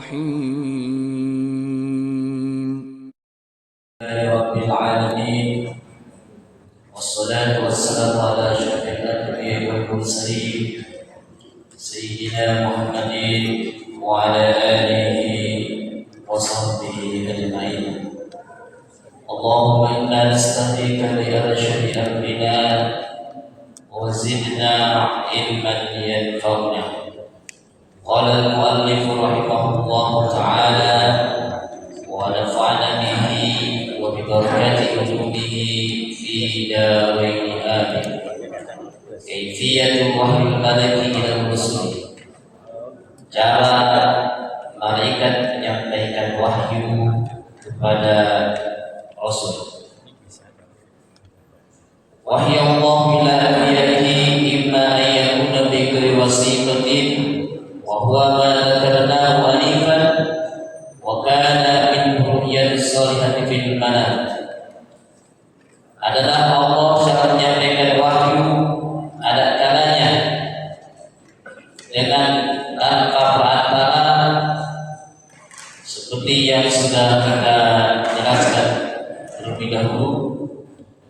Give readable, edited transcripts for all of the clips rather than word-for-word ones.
الرحيم. رب العالمين والصلاة والسلام على أشرف الأنبياء والمرسلين سيدنا محمد وعلى آله وصحبه أجمعين. اللهم إنا نستهديك بأرشد أمرنا وزدنا علما ينفعنا. قال المؤلف رحمه الله تعالى ونفعنا به وببركات علومه في دارين آمين. كيفية وحي الملك إلى الرسل. Cara malaikat menyampaikan wahyu kepada Rasul. Wahyu Allah ila anbiya'ihi imma an yakuna bi ghairi wasiqatin wa huwa ma dzakarnahu anifan wa kana min ru'yati shalihati fil manam. Adalah Allah cara menyampaikan wahyu ada kalanya dengan tanpa perantara seperti yang sudah kita jelaskan terlebih dahulu.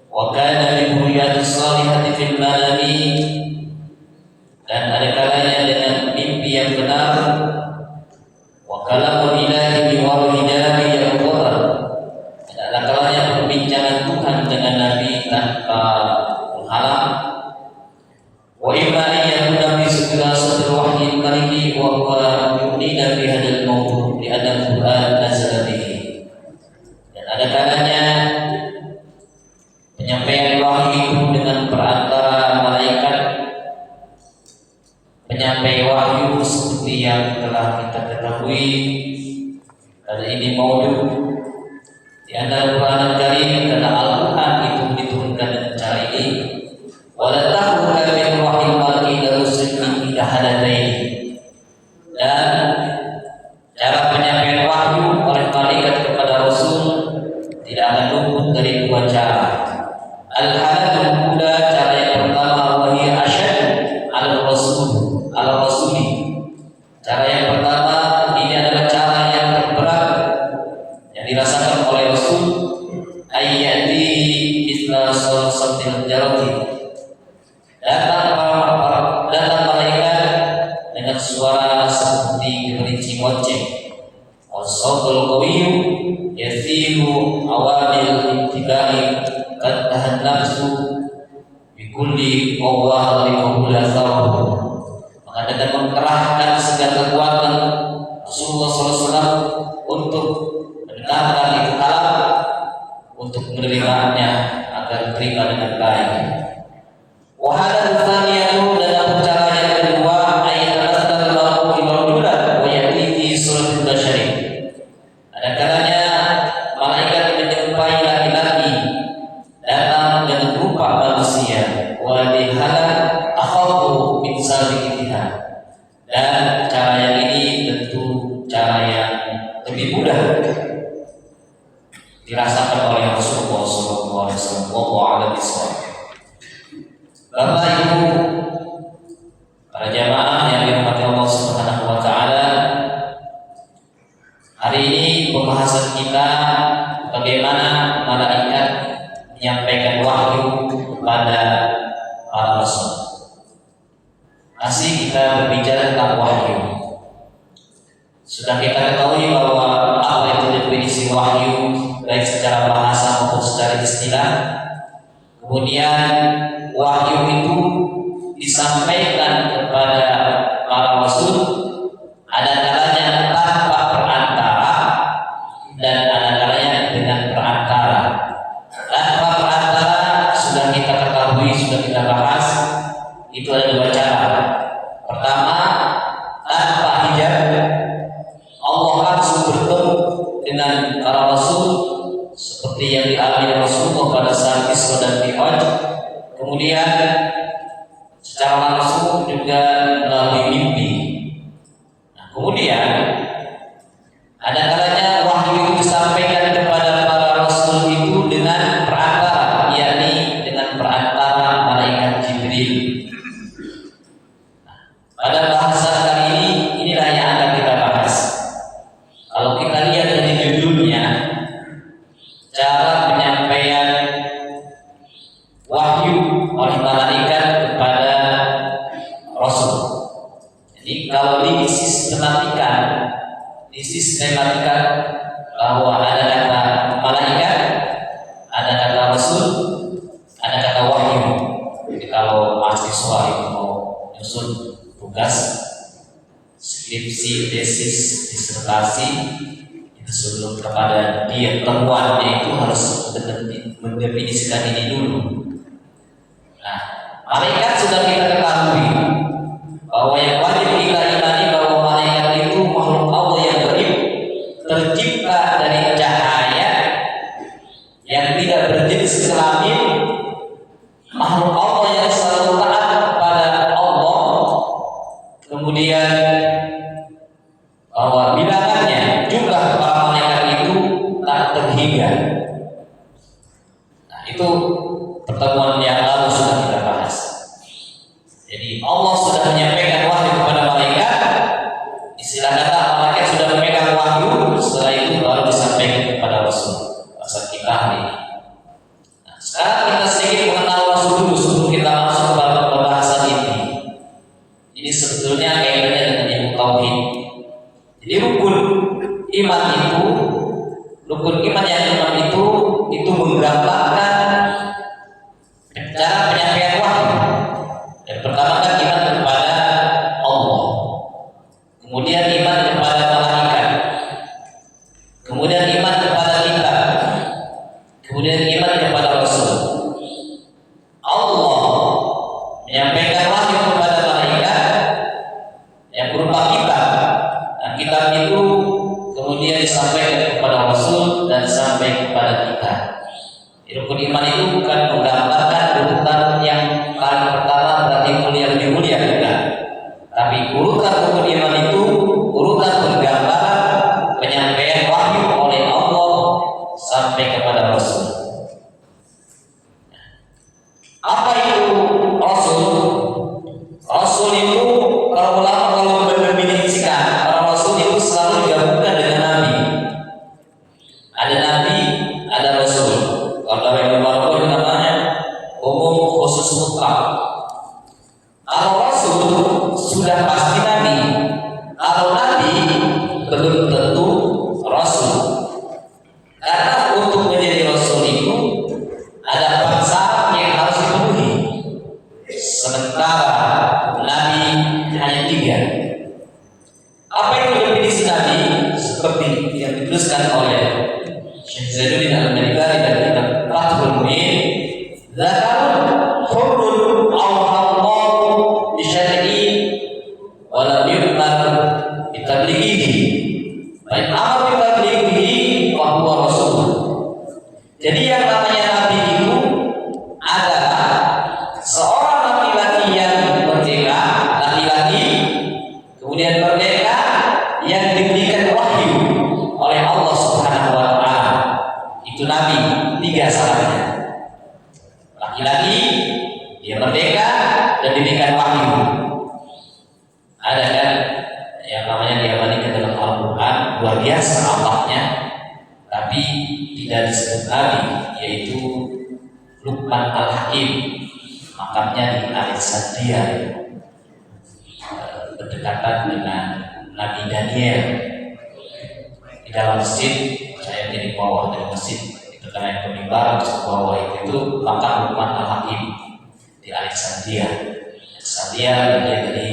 Wa kana min ru'yati shalihati fil manami, dan ada kalanya dengan mimpi yang benar. Wa kalamul ilahi bi wahyidahi yang qadar, dan ada kalanya perbincangan Tuhan dengan Nabi tanpa menghalang. Wa imma yakuna bi sudirasatil wahyi maliki wa huwa yu'lina bi hadzal mawdu' li anna al-Qur'an nazala bihi, dan ada kalanya penyampaian wahyu dengan perantara malaikat, penyampai wahyu seperti yang telah kita ketahui. Karena ini maudu di antara Al-Quran Al-Karim, karena Al-Quran itu diturunkan dengan cara ini. Wala tahula min wahyi malaki darusin ila hadadain, dan cara penyampaian wahyu oleh malaikat kepada Rasul tidak akan luput dari dua cara. Al-halatul ula, cara yang pertama, wahyu asyad al-rasuli. Cara yang pertama ini adalah cara yang terberat yang dirasakan oleh Rasul. Ayyati isla salsatil jarati, datang malaikat dengan suara seperti gerincing lonceng. Wasautul qawiyyu yathiru awamil intibai qad tahan nafsu bikulli qawwa liqawla sawabu, mengadakan mengerahkan segala kekuatan Rasulullah SAW untuk mendengarkan itu kalam, untuk menerimanya agar terima dengan baik. Wahada tsaniyatu, dalam cara yang kedua, ayat al-lahu ibadulah wa yati suratul basyari. Ada kalanya malaikat menjumpai laki-laki datang dengan rupa manusia, wa lihala akhadhu min sabiqatiha, dan cara yang ini tentu cara yang lebih mudah dirasakan oleh Rasulullah SAW. Bapak Ibu, para jamaah yang dirahmati Allah Subhanahu wa taala, hari ini pembahasan kita bagaimana malaikat menyampaikan wahyu kepada para rasul. Masih kita berbicara tentang wahyu. Sudah kita ketahui bahwa apa itu definisi wahyu, baik secara bahasa maupun secara istilah. Kemudian wahyu itu disampaikan kepada para rasul, ada kalanya tanpa perantara dan ada kalanya dengan perantara. Tanpa perantara sudah kita ketahui, sudah kita bahas, itu ada dua cara. Pertama, tanpa hijab, Allah langsung bertemu dengan para rasul seperti yang dialami Rasulullah pada saat Isra dan Mi'raj. Kemudian secara langsung juga melalui mimpi. Nah, kemudian ada kalanya wahyu itu disampaikan kepada para rasul itu dengan perantara, yakni dengan perantara malaikat Jibril. Nah, pada bahasa kali ini inilah yang akan kita bahas. disistematika bahwa ada kata malaikat, ada kata rasul, ada kata wahyu. Jadi kalau mahasiswa itu mau nyusun tugas skripsi, tesis, disertasi, itu sebelum kepada dia temuannya itu harus mendefinisikan ini dulu. Nah, malaikat sudah kita ketahui bahwa yang wajib kita imani bahwa malaikat itu makhluk Allah yang gaib, tercipta dari cahaya yang tidak berjenis kelamin, makhluk Allah yang selalu taat kepada Allah. Kemudian bahwa bilangannya jumlah para malaikat itu tak terhingga. Nah, itu pertemuan yang lalu sudah kita bahas. Jadi Allah sudah menyampaikan wahyu kepada malaikat. Istilah kata malaikat sudah memegang wahyu, setelah itu baru disampaikan kepada Rasul. Pasal kita hari ini. Nah, sekarang kita sedikit mengenal Rasul dulu sebelum kita masuk ke pembahasan ini. Ini sebetulnya kaitannya dengan ilmu tauhid. Jadi rukun iman yang iman itu menggambarkan cara penyampaian wahyu. Yang pertama kan iman kepada Allah, kemudian iman kepada malaikat, kemudian iman kepada kitab, kemudian iman kepada Rasul. Allah menyampaikan wahyu kepada malaikat yang berupa kitab, dan kitab itu kemudian disampaikan kepada Rasul dan sampai kepada kita. Rukun iman itu bukan menggambarkan urutan yang paling pertama berarti mulia lebih mulia, bukan. Tapi urutan rukun iman itu urutan penggambaran penyampaian wahyu oleh Allah sampai kepada Rasul. Apa itu Rasul? Rasul itu kalau ulama mendefinisikan, para Rasul itu selalu digabungkan dengan Nabi. Ada Nabi, ada Rasul. Kalau dalam ilmu itu namanya umum khusus mutlak. Kalau Rasul sudah pasti Nabi. Kalau Nabi belum tentu Rasul. Karena untuk menjadi Rasul itu ada 4 syarat yang harus dipenuhi. Sementara Nabi hanya 3. Apa itu definisi Nabi? Seperti yang dituliskan oleh Syekh Zainuddin Al-Maliki dan kitab Fathul Mu'in, zakarun hurrun awhallahu bisyar'i wa lam yu'mar bitablighihi wa in amar bitablighihi wa huwa rasul. Jadi yang namanya Nabi itu adalah seorang laki-laki yang merdeka, laki-laki kemudian merdeka yang diberikan wahyu oleh Allah Subhanahu wa taala. Itu Nabi, 3 syaratnya. Laki-laki, dia merdeka dan diberikan wahyu. Ada kan yang namanya diabadikan dalam Al-Quran, luar biasa alatnya, tapi tidak disebut Nabi, yaitu Luqman Al-Hakim, makamnya di Alexandria, berdekatan dengan Nabi Daniel. Di dalam masjid, saya di bawah dari masjid, itu karena yang mimbar di bawah itu makam Luqman Al-Hakim di Alexandria. Alexandria bagian dari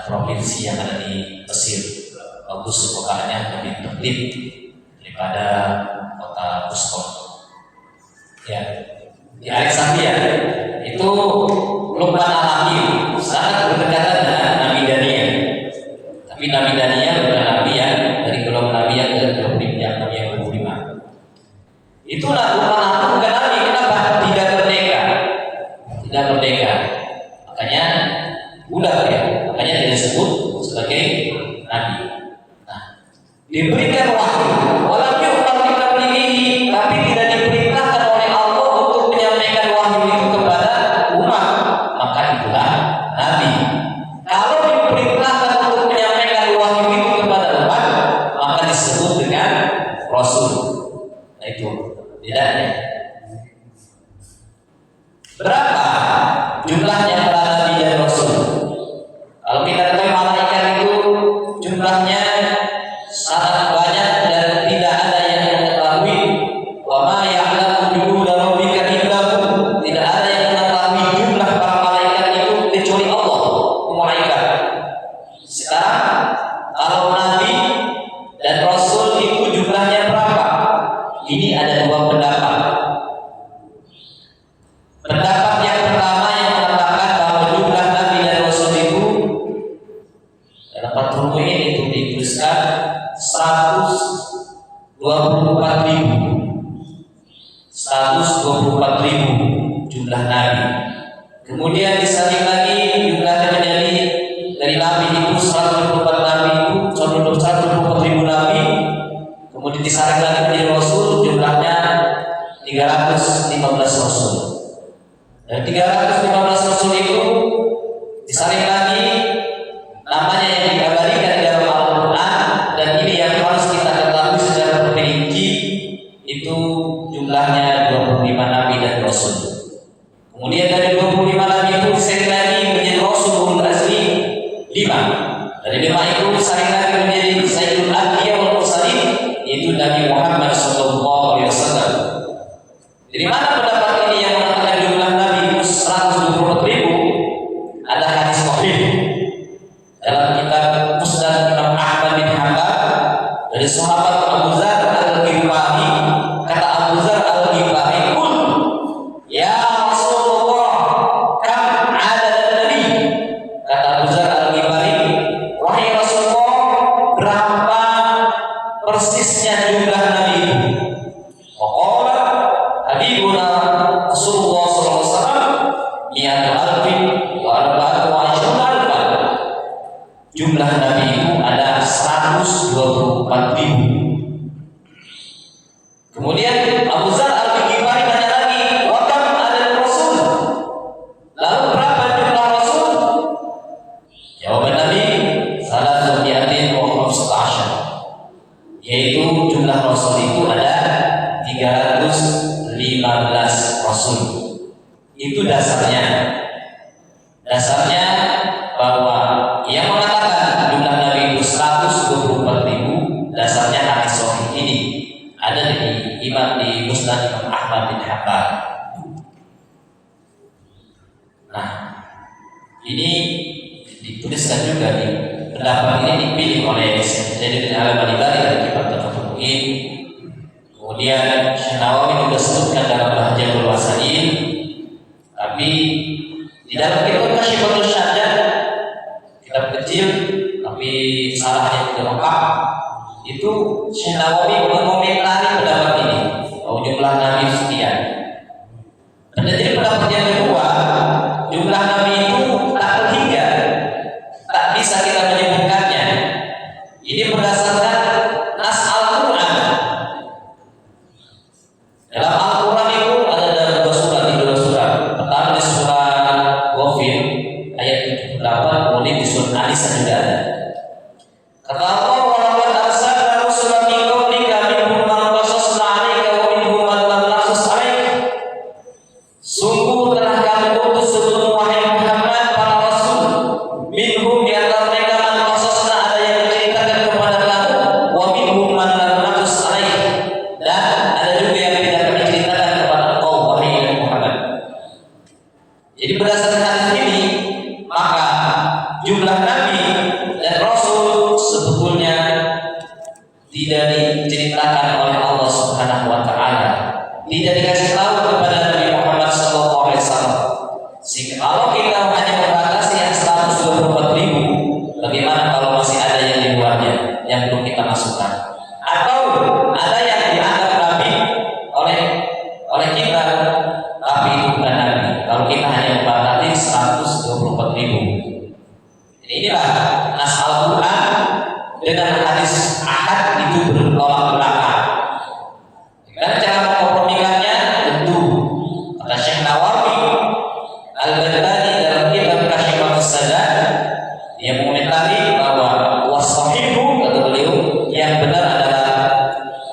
provinsi yang ada di Mesir. Bagus kotanya, lebih tertib daripada kota Buston. Ya, di Alexandria itu Luqman Al-Hakim sangat berdekatan dengan Nabi Daniel. Tapi Nabi Daniel bukan Nabi yang dari golongan Nabi yang Nabi yang ke-5. Itulah Luqman Al-Hakim bukan Nabi. Kenapa? Tidak merdeka. Tidak merdeka. Makanya budak ya. Makanya dia disebut sebagai Nabi. Nah, diberikan wahyu. Walau yu'mar bitablighihi, tapi tidak diperintahkan oleh Allah untuk menyampaikan wahyu itu kepada umat. Maka itulah Nabi. Kalau diperintahkan untuk menyampaikan wahyu itu kepada umat, maka disebut dengan Rasul. Nah, itu bedanya. Berapa jumlahnya para Nabi dan Rasul? Kalau kita ketahui malaikat itu jumlahnya sangat ini ada dua pendapat. Pendapat yang pertama yang mengatakan bahwa jumlah nabi dan rasul itu dalam Fathul Mu'in itu dituliskan 124.000 jumlah nabi. Kemudian disaring lagi jumlahnya menjadi dari nabi itu 124 nabi itu 124.000 nabi. Kemudian disaring lagi menjadi rasul, jumlahnya 315 rasul. Dan 315 rasul itu disaring lagi namanya yang dikabarikan di dalam Al-Quran, dan ini yang harus kita ketahui secara terperinci, itu jumlahnya 25 nabi dan rasul. Kemudian dari 25 nabi itu disaring lagi menjadi rasul ulul azmi 5. Dari 5 itu disaring lagi menjadi sayyidul anbiya wal mursalin, yaitu Nabi Muhammad sallallahu alaihi wasallam. Dari mana pendapat ini yang mengatakan jumlah nabi itu 124.000? Ada hadis sahih dalam kitab Musnad Imam Ahmad bin Hanbal dari sahabat Abu Dzar Al-Ghifari. Kata Abu Dzar Al-Ghifari, "Qul ya Rasulullah, kam adad nabi?" Kata Abu Dzar Al-Ghifari, "Wahai Rasulullah, berapa persisnya jumlah nabi itu?" Waqala habibuna Rasulullah sallallahu alaihi wasallam, "Mi'atu alfin wa arba'atu wa ashruna alfan." Jumlah nabi itu ada 124.000. Kemudian Abu Dzar Al-Ghifari tanya lagi, "Wa kam adad rasul?" Lalu berapa jumlah rasul? Jawaban Nabi, "Salatu mi'atin wa khamsata asyar." Yaitu jumlah rasul itu ada 315 rasul. Itu dasarnya. Dasarnya bahwa yang mengatakan jumlah nabi itu 124.000, dasarnya hadis sahih ini ada di Musnad Imam Ahmad bin Hanbal. Nah, ini dituliskan juga di pendapat ini dipilih oleh Jalaluddin Al-Albani dari kitab Fathul Mu'in. Kemudian Syekh Nawawi juga sebutkan dalam Bahjatul Wasail, tapi di dalam kitab Kashifatul Syahdan, kitab kecil tapi salahnya tidak lengkap, itu Syekh Nawawi mengomentari pendapat ini bahwa jumlah nabi sekian. Dan jadi pendapat yang kedua, jumlah nabi itu tak terhingga, tak bisa kita menyebutkannya. Ini berdasarkan nas Al-Quran. Dalam Al-Quran itu ada dua surat, pertama di surat Ghafir ayat 78, kemudian di surat An-Nisa juga ada. Kata Allah, "Walaqad arsalna rusulan min qablika minhum man qasasna 'alaika wa minhum man lam naqsus 'alaika." Sungguh telah kami utus sebelum wahai Muhammad para rasul, minhum di antara mereka man qasasna, ada yang menceritakan kepada kamu, wa minhum man lam naqsus 'alaika, dan ada juga yang tidak kami ceritakan kepada engkau wahai Muhammad. Jadi berdasarkan hadis ini, maka jumlah nabi dan rasul sebetulnya tidak diceritakan oleh Allah Subhanahu wa taala, tidak dikasih tahu kepada Nabi Muhammad sallallahu alaihi wasallam. Sehingga kalau kita hanya membatasi yang 124.000, bagaimana kalau masih ada yang di luarnya yang belum kita masukkan? Atau ada yang dianggap nabi oleh kita, tapi itu bukan nabi. Kalau kita hanya membatasi 124.000. Inilah nas Al-Quran dengan hadis ahad itu bertolak belakang. Karena cara mengkompromikannya tentu kata Syekh Nawawi Al-Baghdadi dalam kitab Kashifatus Syahdan, dia mengomentari bahwa wasahihu, kata beliau, yang benar adalah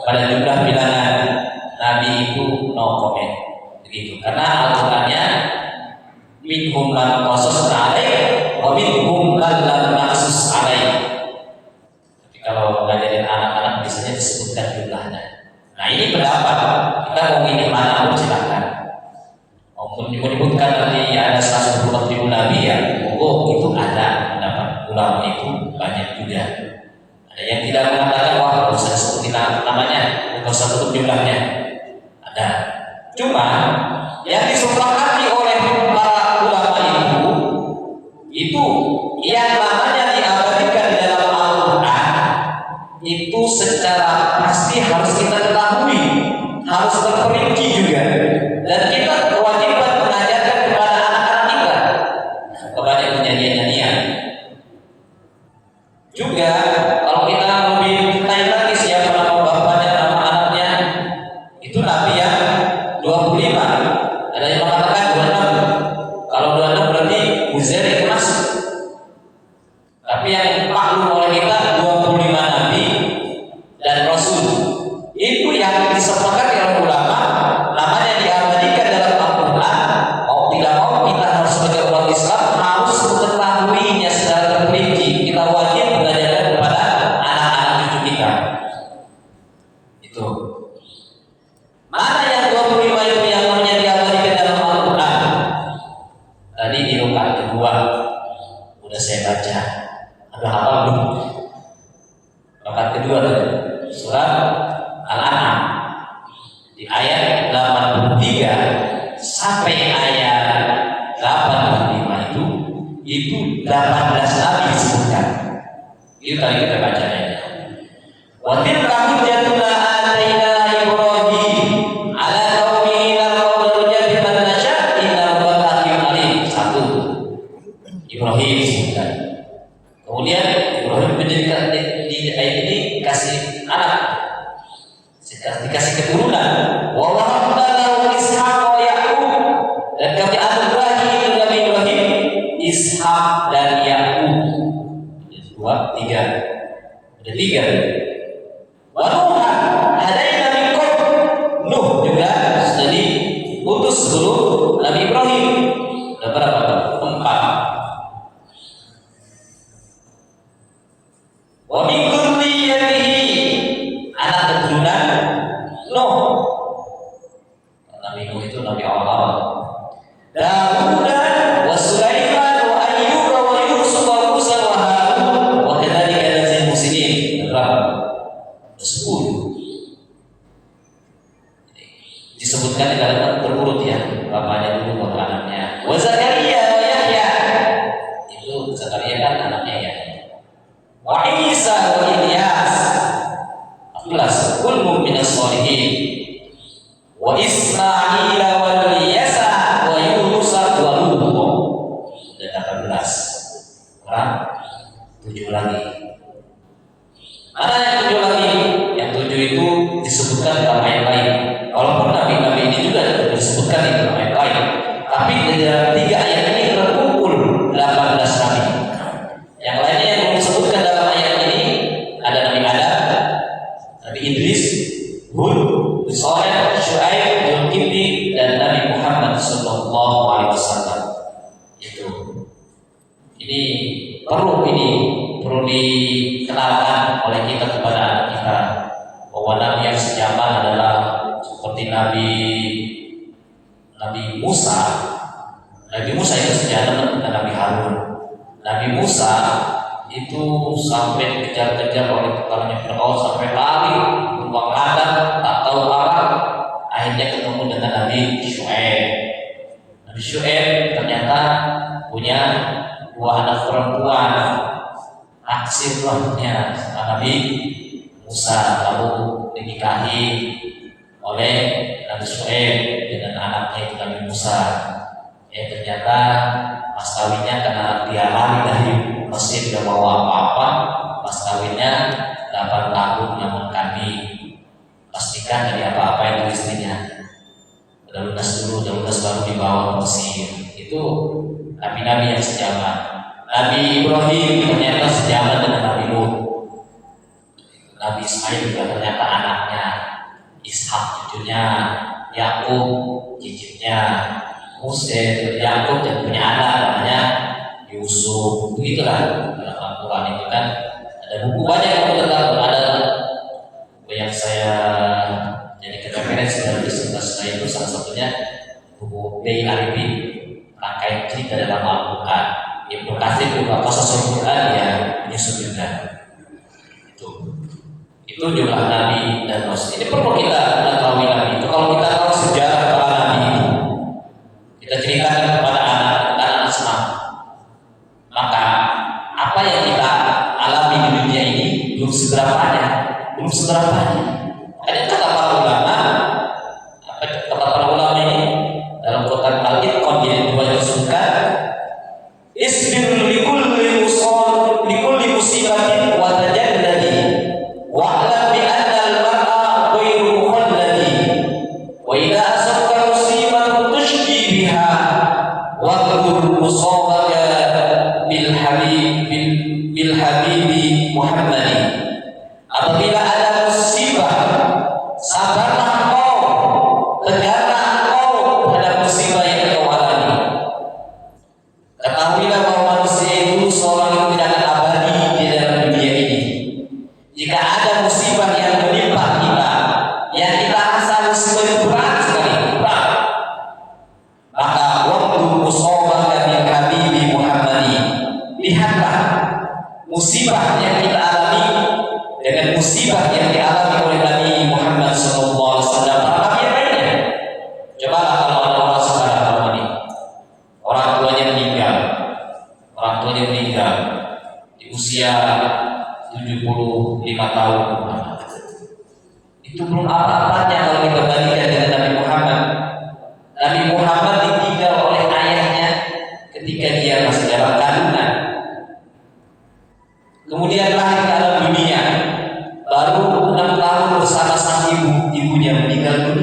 pada jumlah bilangan nabi itu no comment begitu. Karena Al-Qurannya minhum man qasasna 'alaik wa minhum man lam naqsus 'alaik. Tapi kalau ngajarin anak-anak biasanya disebutkan jumlahnya. Nah, ini pendapat. Kita mau ini mana pun silakan. Mau menyebutkan nanti ada 124.000 nabi ya, itu ada pendapat ulama itu banyak juga. Ada yang tidak mengatakan wah, harus saya sebutin namanya, harus saya tutup jumlahnya. Nah, cuma yang disepakati oleh para ulama itu yang namanya diabadikan di dalam Al-Quran itu secara pasti harus kita ketahui, harus terperinci juga, dan kita kewajiban mengajarkan kepada anak-anak kita kepada nyanyian-nyanyian. Juga kalau kita lebih detail lagi siapa nama bapaknya, nama anaknya, itu Nabi yang 25. Ada yang mengatakan 26. Kalau 26 berarti Uzair itu masuk. Tapi yang maklum oleh kita 25 Nabi dan Rasul. Itu yang disepakati oleh ulama, namanya diabadikan dalam Al-Quran. Mau tidak mau kita harus sebagai umat Islam harus mengetahuinya secara terperinci. Kita wajib mengajarkan kepada anak-anak cucu kita. Itu. Mana yang 25 itu yang namanya diabadikan dalam Al-Quran? Tadi di rakaat kedua udah saya baca. Ada apa belum? Rakaat kedua tadi surat Al-An'am di ayat 83 sampai ayat 85 itu 18 nabi disebutkan. Itu tadi kita baca ya. Wa tilka hujjatuna ataina Ibrahim ala qaumihi la qawla man nasha inna rabbaka hakimun alim. Satu Ibrahim disebutkan. Kemudian Ibrahim menjadikan di ayat ini dikasih anak, dikasih keturunan. Wa wahabna lahu Ishaq wa Yaqub, dan kami anugerahi Nabi Ibrahim Ishaq dan Yaqub. Dua, tiga. Ada tiga. Wa Nuhan hadaina min qabl, Nuh juga sudah diutus sebelum Nabi Ibrahim. Ada berapa? 4. Wa min dzurriyyatihi, anak keturunan Nuh. Nabi Nuh itu nabi awal. Daud wa Sulaiman wa Ayyub wa Yusuf wa Musa wa Harun wa kadzalika najzil muhsinin. Berapa? 10. Disebutkan di dalam berurut ya, bapaknya dulu baru anaknya. Wa Zakaria wa Yahya. Itu Zakaria kan anaknya ya. Wa Isa wa Ilyas 14 kullu minas sholihin wa Ismail wa Yasa wa Yunus wa Lut. Sudah 18. Kurang 7 lagi. Ada yang 7 lagi. Yang 7 itu disebutkan dalam ayat lain. Walaupun nabi-nabi ini juga disebutkan di dalam ayat lain, tapi di dalam 3 ayat ini terkumpul 18 nabi. Yang lainnya yang disebutkan dalam ayat ini ada Nabi Adam, Nabi Idris, Hud, Saleh, Syuaib, Zulkifli, dan Nabi Muhammad sallallahu alaihi wasallam. Itu. Ini perlu dikenalkan oleh kita kepada anak kita bahwa nabi yang sejaman adalah seperti Nabi Musa. Nabi Musa itu sejaman dengan Nabi Harun. Nabi Musa itu sampai dikejar-kejar oleh tentaranya Firaun, sampai lari beruang ladang, tak tahu arah. Akhirnya ketemu dengan Nabi Syuaib. Nabi Syuaib ternyata punya 2 anak perempuan, naksir lahnya Nabi Musa, lalu dinikahi oleh Nabi Syuaib dengan anaknya itu Nabi Musa. Ternyata mas kawinnya karena dia lari dari Mesir tidak bawa apa-apa, mas kawinnya 8 tahun, namun kami pastikan dari apa-apa itu istrinya udah lunas baru dibawa ke Mesir. Itu nabi-nabi yang sejaman. Nabi Ibrahim ternyata sejaman dengan Nabi Nuh. Nabi Ismail juga ternyata anaknya, Ishak cucunya, Yakub cicitnya, Musa Yakub dan punya anak namanya Yusuf. Begitulah dalam Al-Quran itu kan ada buku banyak yang tentang, ada buku yang saya jadi referensi dari saya itu salah satunya buku Bey Arifin, rangkaian cerita dalam Al-Quran. Ibnu Katsir juga Qasasul Quran ya menyusun juga. Itu jumlah nabi dan rasul. Ini perlu kita ketahui nabi itu. Kalau kita tahu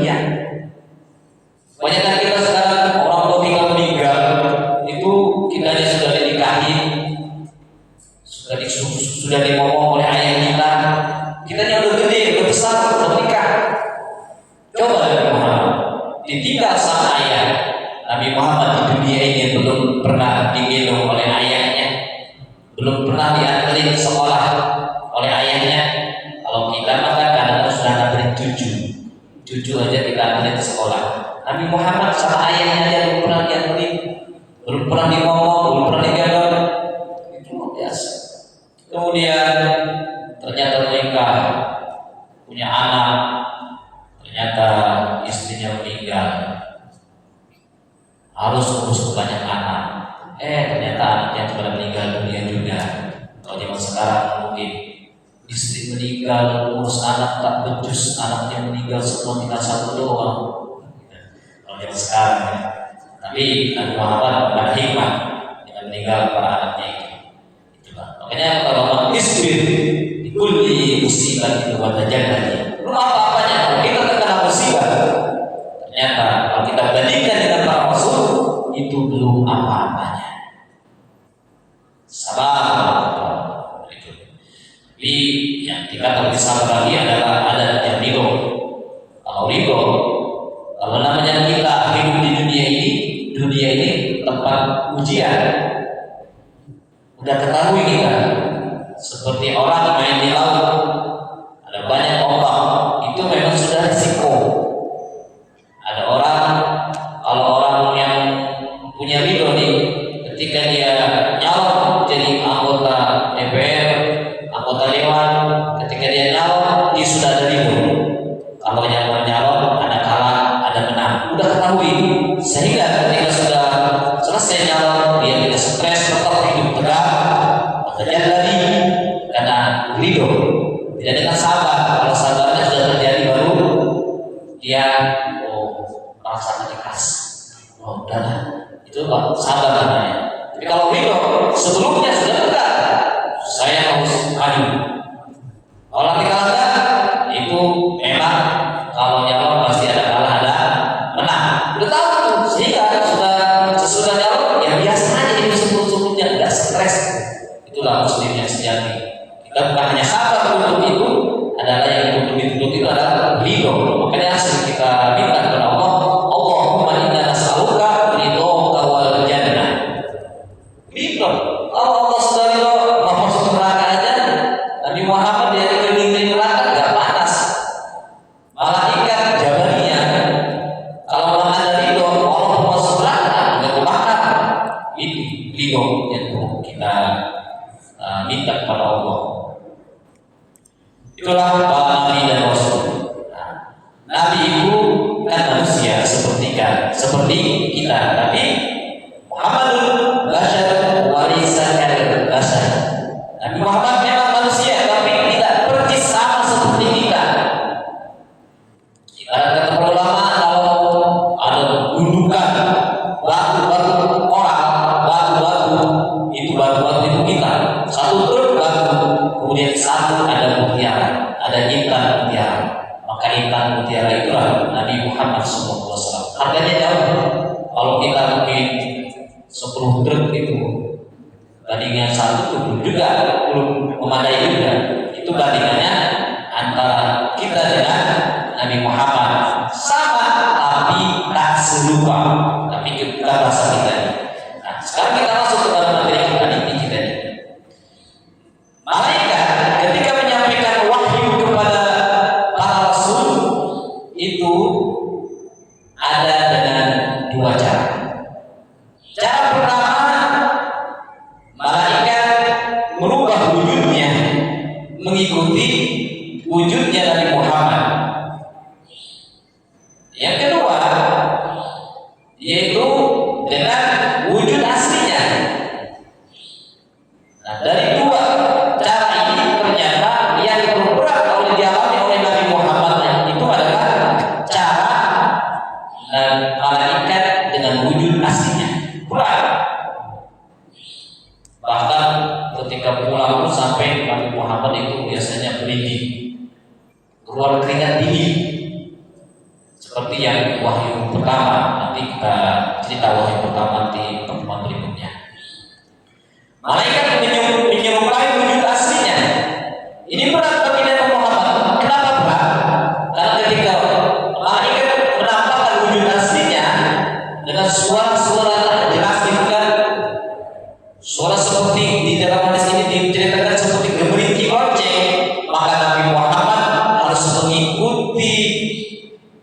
dunia. Banyak dari kita sekarang orang tua kita meninggal itu kitanya sudah dinikahi, sudah dimomong oleh ayah kita, kitanya udah gede, udah besar, udah menikah. Coba Nabi Muhammad ditinggal sama ayah. Nabi Muhammad di dunia ini belum pernah digendong oleh ayahnya, belum pernah diantarin sekolah oleh ayahnya. Kalau kita maka kadang sudah nganterin cucu aja kita antarin ke sekolah. Nabi Muhammad sama ayahnya dia belum pernah diantarin, belum pernah ngomong, belum pernah digendong. Itu luar biasa. Kemudian ternyata menikah, punya anak, ternyata istrinya meninggal, harus urus banyak anak. Ternyata anaknya cuma meninggal dunia juga. Kalau zaman sekarang mungkin istri meninggal, urus anak tak becus, anaknya meninggal semua tinggal satu doang. Kalau zaman sekarang ya. Tapi Nabi Muhammad ada hikmah dengan meninggal para anaknya itu. Itulah. Makanya kalau istri dikulli musibah itu watajan lagi. Belum apa-apanya kalau kita terkena musibah. Ternyata kalau kita bandingkan dengan para rasul itu belum apa-apanya. Sabar. Jadi yang dikatakan sabar lagi adalah ada yang ridho. Kalau ridho, kalau namanya kita hidup di dunia ini tempat ujian. Udah ketahui kita, seperti orang main di laut, ada banyak ombak, itu memang sudah risiko. Ada orang, kalau orang yang punya ridho nih, ketika dia nyalon jadi anggota DPR, anggota dewan, ketika dia nyalon, dia sudah ada ridho. Kalau yang nyalon, ada kalah, ada menang, udah ketahui. Sehingga ketika sudah selesai nyalon, dia tidak stres, tetap hidup tegak, bekerja lagi, karena ridho. Tidak dengan sabar. Kalau sabarnya sudah terjadi baru dia merasa ikhlas. Udahlah, itu sabar namanya. Tapi kalau ridho sebelumnya sudah tegak, saya harus maju. Kalau nanti kalah itu memang kalau nyalon pasti ada kalah ada menang. Udah tahu tuh, sehingga sesudah nyalon ya biasa aja itu sebelumnya nggak stres. Itulah muslim yang sejati. Kita bukan hanya sabar untuk itu, adalah yang untuk dituntut itu adalah ridho. Makanya sering kita minta kepada Allah, Allahumma inna nas'aluka ridhoka wal jannah. Ridho. Kalau Allah sudah ridho, mau masuk neraka aja. Nabi Muhammad dia keliling neraka nggak panas. Malaikat jabarnya. Kalau memang ada ridho, Allah masuk neraka nggak kebakar. Itu ridho yang perlu kita minta kepada Allah. Itulah para nabi dan rasul. Nabi itu kan manusia seperti kita, tapi Muhammadun basyar walisa kal basyar. Nabi Muhammad memang manusia, tapi tidak persis sama seperti kita. Kata para ulama, kalau ada gundukan batu-batu orang, batu-batu itu kita. Satu truk batu, kemudian satu ada mutiara, ada intan mutiara. Maka intan mutiara itulah Nabi Muhammad SAW. Harganya jauh. Kalau kita mungkin 10 truk itu bandingnya satu truk juga belum memadai juga. Itu bandingannya antara kita dengan Nabi Muhammad sama tapi tak serupa. Tapi kita bahasa kita. Nah, sekarang kita masuk ke dalam materi kita ini. Malaikat ketika menyampaikan wahyu kepada para rasul itu ada dengan dua cara. Cara pertama, malaikat merubah wujudnya mengikuti wujudnya Nabi Muhammad. Yang kedua, yaitu dengan wujud aslinya. Nah, dari dua cara ini ternyata yang berat oleh dialami oleh Nabi Muhammad itu adalah cara malaikat dengan wujud aslinya. Berat. Bahkan ketika pulang sampai Nabi Muhammad itu biasanya berinding, keluar keringat dingin. Seperti seperti yang wahyu pertama. Nanti kita cerita wahyu pertama di pertemuan berikutnya. Malaikat menyerupai wujud aslinya. Ini berat bagi Nabi Muhammad. Kenapa berat? Karena ketika malaikat menampakkan wujud aslinya dengan suara-suara jelas bukan suara seperti di dalam hadis ini diceritakan seperti gemericik lonceng, maka Nabi Muhammad harus mengikuti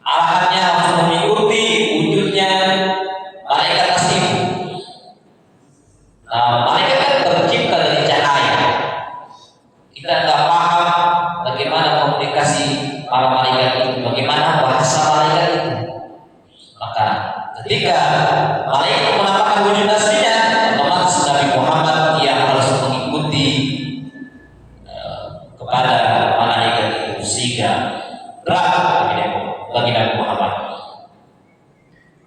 arahannya, harus mengikuti wujudnya malaikat asli. Nah, malaikat kan tercipta dari cahaya. Kita nggak paham bagaimana komunikasi para malaikat itu, bagaimana bahasa malaikat itu. Maka ketika malaikat menampakkan wujud aslinya, otomatis Nabi Muhammad yang harus mengikuti kepada malaikat itu, sehingga berat bagi Nabi Muhammad.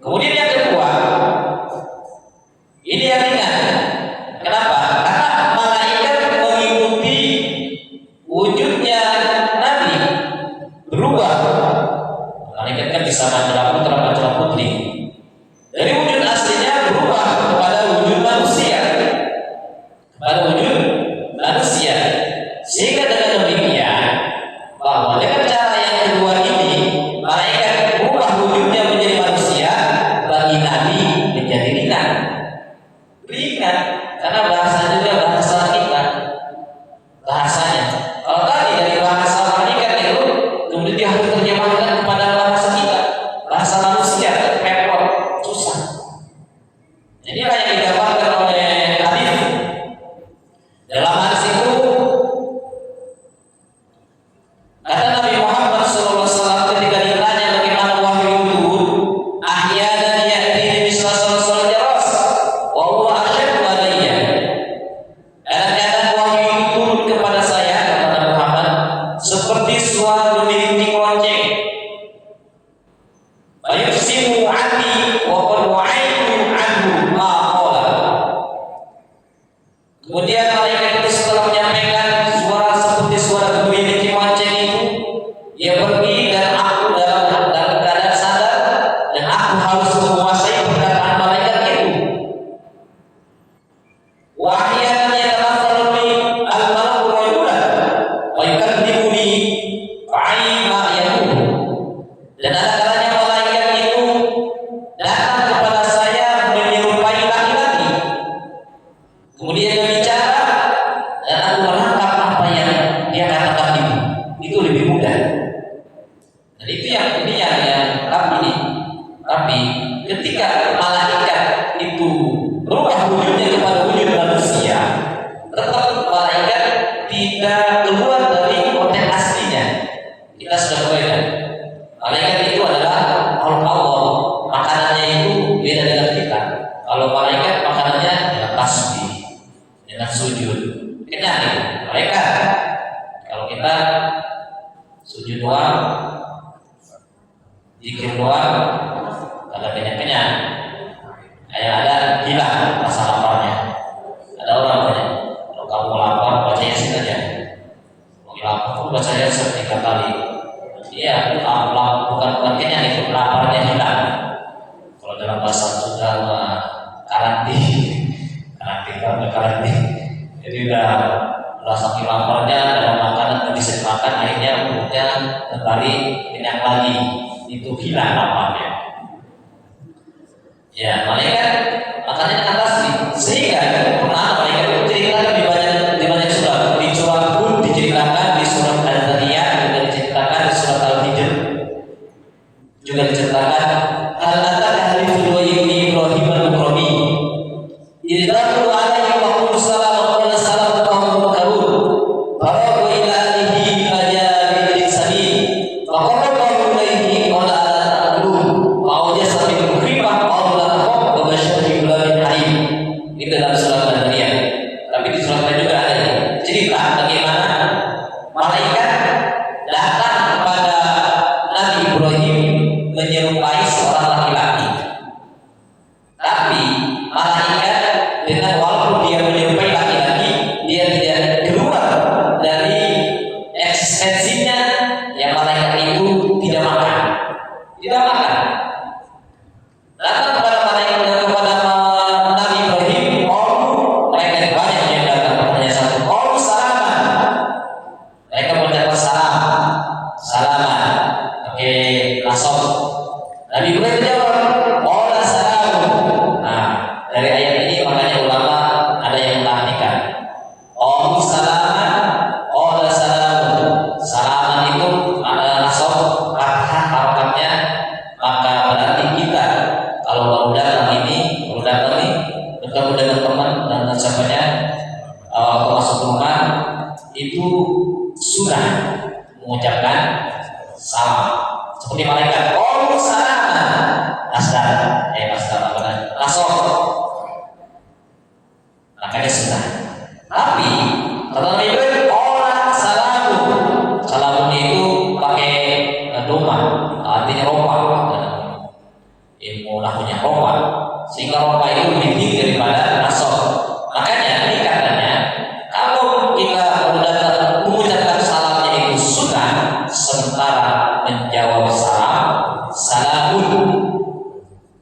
Kemudian yang kedua, ini yang ringan. Kenapa? Karena malaikat mengikuti wujudnya Nabi berubah. Malaikat kan bisa mantra putra, mantra putri. Dari wujud aslinya berubah kepada wujud manusia, sehingga dengan demikian bahwa dengan cara yang kedua ini malaikat berubah wujudnya menjadi manusia, bagi Nabi menjadi ringan karena bahasa juga bahasa kita bahasanya. Kalau tadi dari bahasa malaikat itu kemudian dia harus terjemahkan kepada bahasa kita, bahasa manusia, repot, susah. Inilah yang didapatkan oleh hadis. Dalam hadis itu kata Nabi Muhammad SAW ketika ditanya bagaimana wahyu itu turun, ahyanan ya'tini misla salsal jaras wa huwa asyaddu alayya. Kadang-kadang wahyu itu turun kepada saya, kata Nabi Muhammad, seperti suara gemericik lonceng. Fayusimu anni wa qad wa'aitu anhu ma qala. Kemudian malaikat itu setelah menyampaikan suara seperti suara gemericik lonceng itu, dia pergi dan aku dalam keadaan sadar dan aku harus menguasai perkataan malaikat itu. Wahyan yatanazzaluni al-malaku rajulan wa yukadzibuni fa'i ma yaqulu. Dan ada kalanya malaikat itu datang kepada saya menyerupai laki-laki, kemudian dia bicara dan aku menangkap apa yang dia katakan itu lebih mudah. Dan itu yang ini yang tapi ketika malaikat itu berubah wujudnya kepada wujud manusia, tetap malaikat tidak keluar dari konteks aslinya. Kita sudah ketahui, malaikat itu adalah makhluk Allah, makanannya itu beda dengan kita. Kalau malaikat makanannya dengan tasbih, dengan sujud, kenyang itu. Malaikat, kalau kita sujud doang, zikir doang, agak kenyang-kenyang. Kayak ada hilang rasa laparnya. Ada orang banyak, kalau kamu lapar bacanya saja. Kalau lapar pun bacanya 3 kali. Iya, bukan kenyang itu, laparnya hilang. Kalau dalam bahasa Sunda karantin. Jadi udah saking laparnya dalam makanan tidak bisa dimakan, akhirnya perutnya kembali kenyang lagi, itu hilang laparnya. Ya, malaikat makannya dengan tasbih, sehingga pernah malaikat itu diceritakan di banyak surat. Di surat Hud diceritakan, di surat Al-Zariyat juga diceritakan, di surat Al-Hijr juga diceritakan. Hal ataka haditsul Ibrahim al-Mukrami idzaku alaihi wa qul salam wa qul salam qawmun karun farahu ila alihi fajabil sabil wa qala ilayhi qala al-qulub wa awjasa bil khifah qawlan wa basyir bil halim. Itu dalam surat Al-Zariyat. Tapi di surat lain juga ada cerita bagaimana malaikat datang kepada Nabi Ibrahim menyerupai seorang laki-laki. Tapi malaikat dengan walaupun dia menyerupai laki-laki, dia tidak keluar dari eksistensinya. Yang malaikat itu tidak makan. Datang kepada Nabi Ibrahim, mereka banyak yang datang kepada satu. Salaman. Mereka mendapat salaman. Oke, nasab. Nabi Ibrahim menjawab, salam. Nah, dari ayat ini makanya ulama ada yang memperhatikan. Salaman, salam. Salaman itu ada nasab, fathah harokatnya, maka berarti kita kalau baru datang nih, bertemu dengan teman dan siapanya waktu masuk rumah itu sunnah mengucapkan salam seperti malaikat. Salam. Asdar nasab. Makanya sunnah. Tapi kalau Nabi Ibrahim salamun itu pakai doma, artinya ropa. Ilmu nahunya ropa, sehingga ropa itu lebih tinggi daripada nasab. Makanya ini katanya kalau kita mengucapkan salamnya itu sunnah, sementara menjawab salamun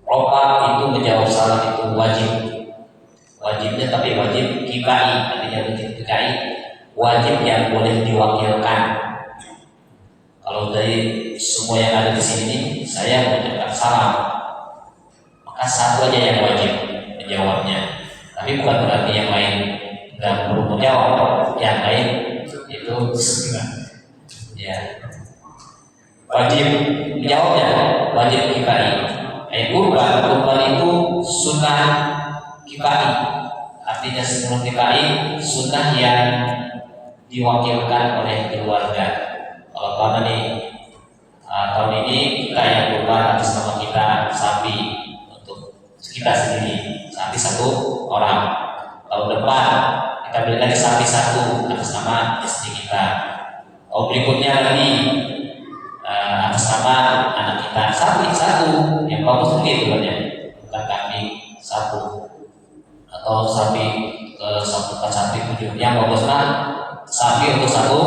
ropa itu menjawab salam itu wajibnya, tapi wajib kifai, artinya wajib kifai, wajib yang boleh diwakilkan. Kalau dari semua yang ada di sini saya mengucapkan salam, maka satu aja yang wajib menjawabnya. Tapi bukan berarti yang lain nggak perlu menjawab, yang lain itu ya wajib menjawabnya, wajib kifai. Kurban itu sunnah kifai, artinya sebelum kifai sunnah yang diwakilkan oleh keluarga. Kalau tahun ini kita yang kurban atas nama kita sapi untuk kita sendiri, sapi satu orang. Tahun depan kita beli lagi sapi satu atas nama istri kita. Berikutnya lagi atas nama anak kita, sapi satu yang bagus begitu banyak, bukan kambing satu atau sapi tujuh. Yang bagus mah sapi untuk satu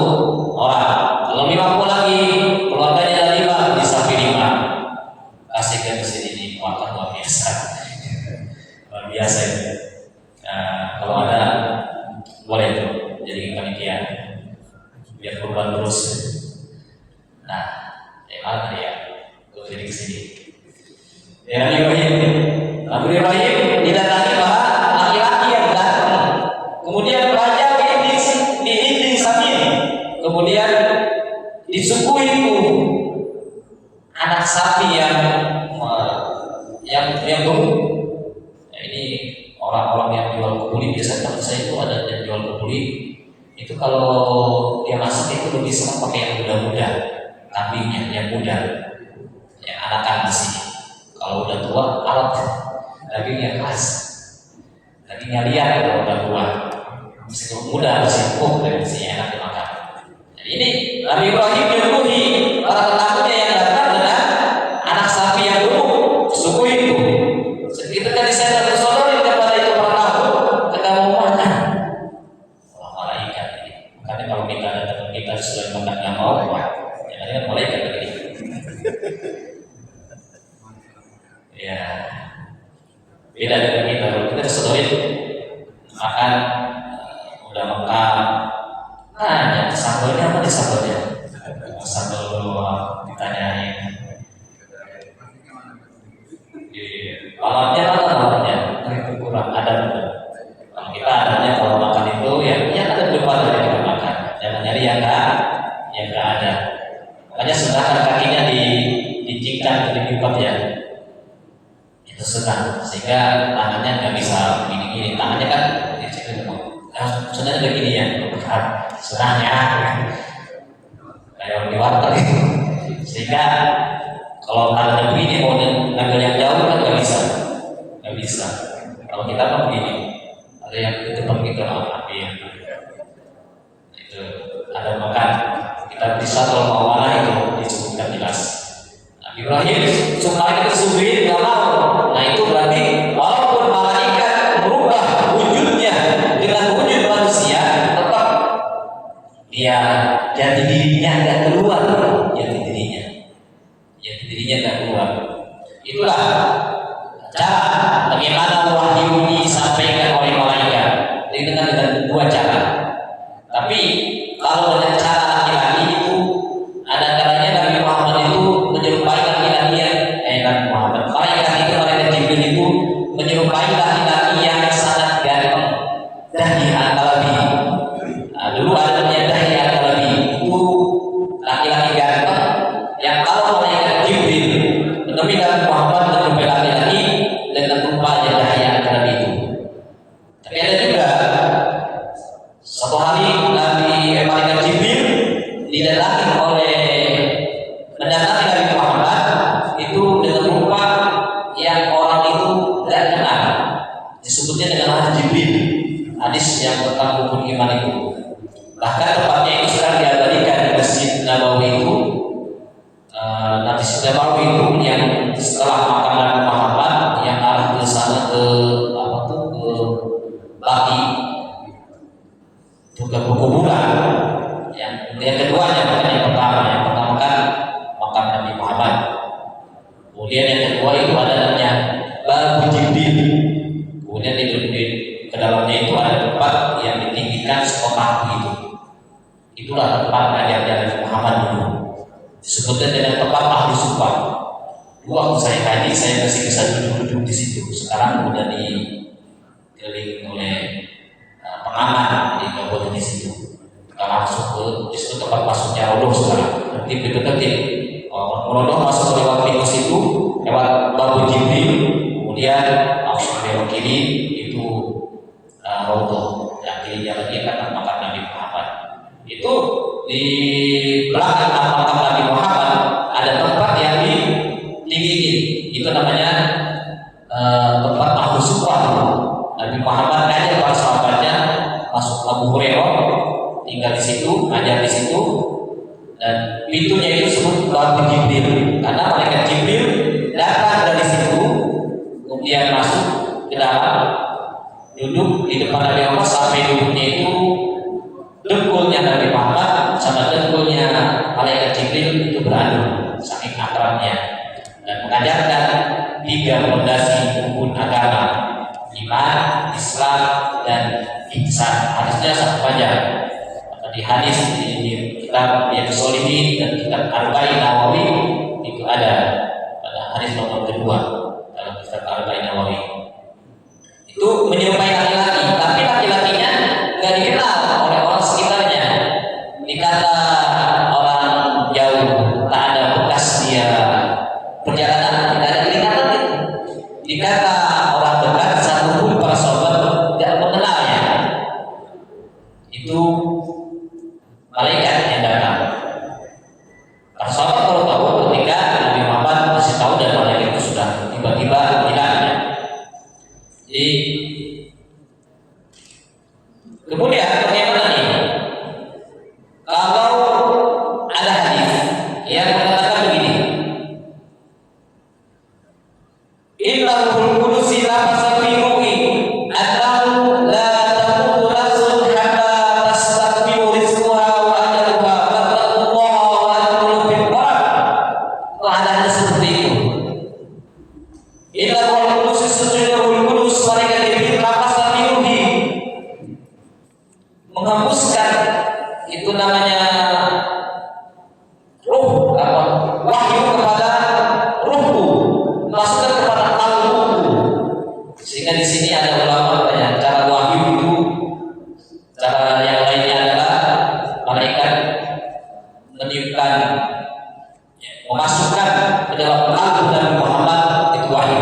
orang. Kalau 50 lagi keluarganya ada 5, di sapi 5. Kasihkan ke sini nih, makan luar biasa. Luar biasa itu. Kalau ada boleh tuh jadi panitia biar kurban terus. Nah, mana ya? Gue jadi kesini. Nabi Ibrahim didatangi laki-laki yang datang. Kemudian raja diiring sapi. Kemudian disuguhi itu anak sapi yang gemuk. Nah, ini orang-orang yang jual kebuli, biasanya teman saya itu ada yang jual kebuli. Itu kalau dia masak itu lebih senang pakai yang muda-muda, kambingnya yang muda, yang anakan di sini. Kalau udah tua, alat dagingnya keras, dagingnya liar kalau udah tua. Meskipun muda masih empuk dan masih enak dimakan. Jadi ini Nabi Ibrahim menyuguhi para tetamunya yang datang dengan anak sapi yang gemuk, suguhi itu. Itu tadi saya bersodorin kepada itu para tamu, kita mau makan. Wah, malaikat ini. Makanya kalau kita datang kita sudah makan nggak mau, jangan malaikat begini. Ya, beda dengan kita. Kalau kita disodorin makan udah makan, nanya sambalnya apa nih sambalnya? Sambal doang ditanyain. Alatnya mana alatnya? Itu kurang ada. Kalau kita adanya kalau makan itu ya ada depan dari kita makan. Jangan nyari yang nggak ada. Makanya sedangkan kakinya dicingkan dilipat ya. Itu senang sehingga tangannya nggak bisa begini-gini. Tangannya kan sebenarnya begini ya, senangnya kayak di warteg. Sehingga kalau tangannya begini mau ngambil yang jauh kan nggak bisa. Kalau kita kan begini, ada yang di depan kita ambil. Itu ada makan. Kita bisa kalau mau mana itu disebutkan jelas. Nabi Ibrahim supaya kita subuhin nggak mau. Nah itu berarti walaupun malaikat berubah wujudnya dengan wujud manusia, tetap dia jati dirinya nggak keluar, jati dirinya nggak keluar. Itulah cara bagaimana wahyu ini disampaikan oleh malaikat dengan dua cara. Tapi kalau dengan cara laki-laki itu ada kalanya Nabi Muhammad itu menyerupai laki-laki Nabi Muhammad malaikat itu malaikat Jibril itu menyerupai laki-laki yang sangat ganteng Dahyi al-Kalabi. Dulu ada namanya Dahyi al-Kalabi, itu laki-laki ganteng yang kalau malaikat Jibril menemui Nabi Muhammad menyerupai laki-laki dengan rupanya Dahyi al-Kalabi itu. Tapi ada juga satu hari malaikat Jibril didatangi mendatangi Nabi Muhammad itu dengan rupa yang orang itu tidak kenal, disebutnya dengan hadis Jibril, hadis yang tentang rukun iman itu. Bahkan tempatnya itu sekarang diabadikan di Masjid Nabawi itu. Masjid Nabawi itu yang setelah makam Nabi Muhammad yang arah ke sana ke Baki juga berkuburan. Yang keduanya bukan yang pertama kan makam Nabi Muhammad. Kemudian yang kedua itu ada namanya Babu Jibril. Kemudian di ke dalamnya itu ada tempat yang ditinggikan sekotak itu. Itulah tempat ajarnya Nabi Muhammad dulu. Disebutnya dengan tempat ahli sumpah. Dulu waktu saya haji saya masih bisa duduk di situ. Sekarang sudah dikelilingi oleh pengaman di kabupaten di situ. Kita masuk ke di situ tempat masuknya rodoh sekarang. Tertib. Rodoh masuk lewat pintu situ, lewat Babu Jibril, kemudian langsung belok kiri itu rodoh. Yang kirinya lagi kan makam Nabi Muhammad. Itu di belakang makam Nabi Muhammad ada tempat yang ditinggiin. Itu namanya tempat ahli sumpah. Nabi Muhammad ngajak para sahabatnya masuk Abu Hurairah tinggal di situ, ngajar di situ, dan pintunya itu disebut Babu Jibril karena malaikat Jibril datang dari situ, kemudian masuk ke dalam, duduk di depan Nabi Muhammad sampai duduknya itu dengkulnya Nabi Muhammad sama dengkulnya malaikat Jibril itu beradu saking akrabnya, dan mengajarkan 3 fondasi rukun agama: iman, Islam, dan ihsan. Hadisnya sangat panjang. Di hadis di kitab Riyadhus Shalihin dan kitab Arba'in Nawawi itu ada pada hadis nomor kedua dalam kitab Arba'in Nawawi. Itu menyerupai laki-laki, tapi laki-lakinya nggak dikenal oleh orang sekitarnya. Dikata orang jauh, tak ada bekas dia perjalanan, tidak ada kelihatan itu. Dikata orang dekat, satu pun para sahabat tidak mengenalnya. Itu malaikat yang datang. Para sahabat kalau tahu ketika Nabi Muhammad masih tahu dan malaikat itu sudah tiba-tiba hilangnya. Jadi kemudian bagaimana nih? Kalau ada hadis yang mengatakan begini, Innahul qudusi la tasafiruhi annahu la tamutu nafsun hatta tastakbiru rizquha wa ajaluha fattaqullaha wa adkhulu fil qarab. Ada hadis seperti itu. Innahul qudusi sujudul qudus malaikat Jibril la tasafiruhi menghembuskan itu namanya ruh wahyu kepada ruhku, masukkan kepada kalbuku. Sehingga di sini ada ulama bertanya, cara wahyu itu, cara yang lainnya adalah malaikat meniupkan, memasukkan ke dalam kalbu Nabi Muhammad itu wahyu.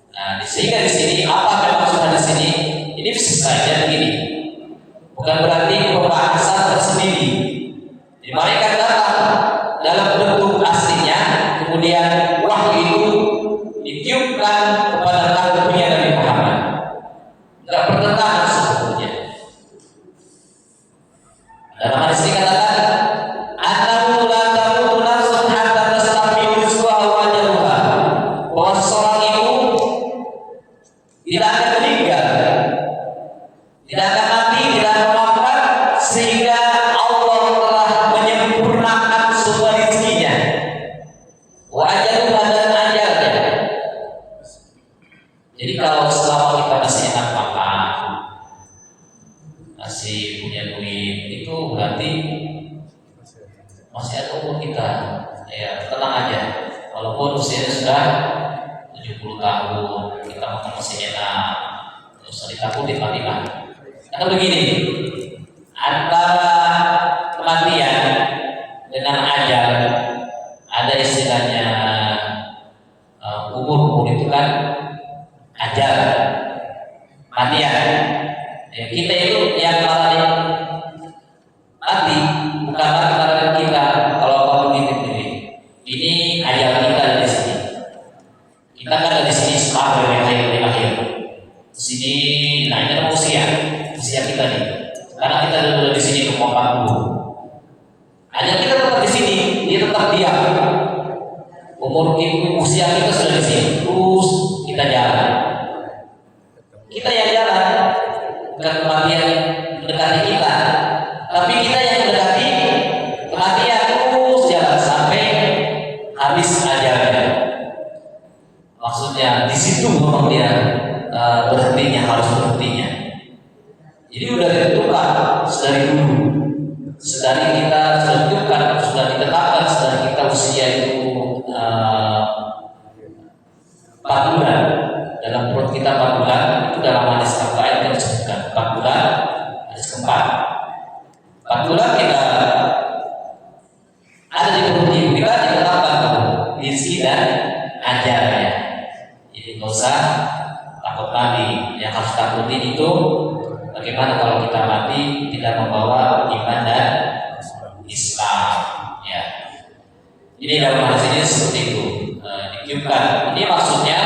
Nah, sehingga di sini apa yang maksudnya di sini? Ini bisa saja begini. Bukan berarti pembahasan tersendiri. Jadi malaikat datang dalam bentuk aslinya, kemudian wahyu itu ditiupkan kepada kalbunya Nabi Muhammad. Tidak bertentangan sebetulnya. Dalam hadis ini katakan, "Annahu la tamutu nafsun hatta tastakbiru rizqaha wa ajaluha." Bahwa seseorang itu tidak akan meninggal, tidak akan mati, tidak akan wafat sehingga Allah telah menyempurnakan semua rizkinya. Wa ajaluha, dan ajalnya. 70 tahun kita makan masih enak, terus ditakutin mati. Karena begini, antara kematian dengan ajal ada istilahnya, umur itu kan ajal, kematian. Ya, kita itu yang paling mati bukan mati karena kita. Kalau kamu ini ajal kita ada di sini. Kita kan ada di sini sampai di akhir. Di sini, nah ini usia kita nih. Karena kita ada di sini umur 40. Ajal kita tetap di sini, dia tetap diam. Usia kita sudah di sini, terus kita jalan. Kita yang jalan, bukan kematian mendekati kita, tapi kita yang mendekati kematian, terus jalan sampai habis ajalnya. Maksudnya di situ memang dia harus berhentinya. Jadi udah ditentukan sedari dulu, sedari kita sudah ditentukan, sudah ditetapkan sedari kita usia itu 4 bulan. Dalam perut kita 4 bulan, itu dalam hadis Al-Quran kita disebutkan 4 bulan, hadis keempat. 4 bulan kita ada di perut ibu kita, ditetapkan rezeki dan ajalnya. Jadi nggak usah takut mati. Yang harus takutin itu bagaimana kalau kita mati tidak membawa iman dan Islam. Ya. Jadi dalam hadis ini seperti itu, ditiupkan. Ini maksudnya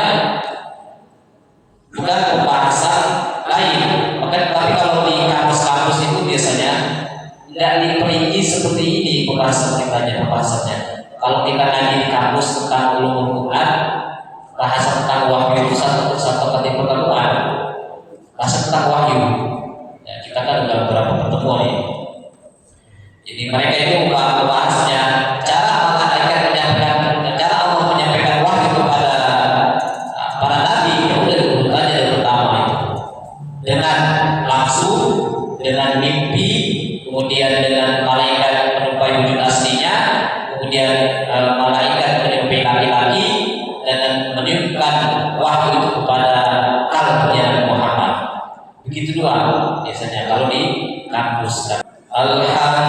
bukan pembahasan lain. Tapi kalau di kampus-kampus itu biasanya tidak diperinci seperti ini pembahasan pembahasannya. Kalau kita ngaji di kampus tentang ulumul Quran, bahasa tentang wahyu itu satu kali pertemuan. Bahasa tentang wahyu. Ya, kita kan sudah beberapa pertemuan ini. Jadi mereka itu bukan membahasnya cara Allah menyampaikan wahyu kepada para nabi. Ya udah urutannya dari pertama itu dengan langsung, dengan mimpi, kemudian dengan malaikat menyerupai wujud aslinya, kemudian malaikat menyerupai laki-laki, dan meniupkan wahyu itu kepada kalbunya Muhammad. Begitu doang biasanya kalau di kampus. Alhamdulillah.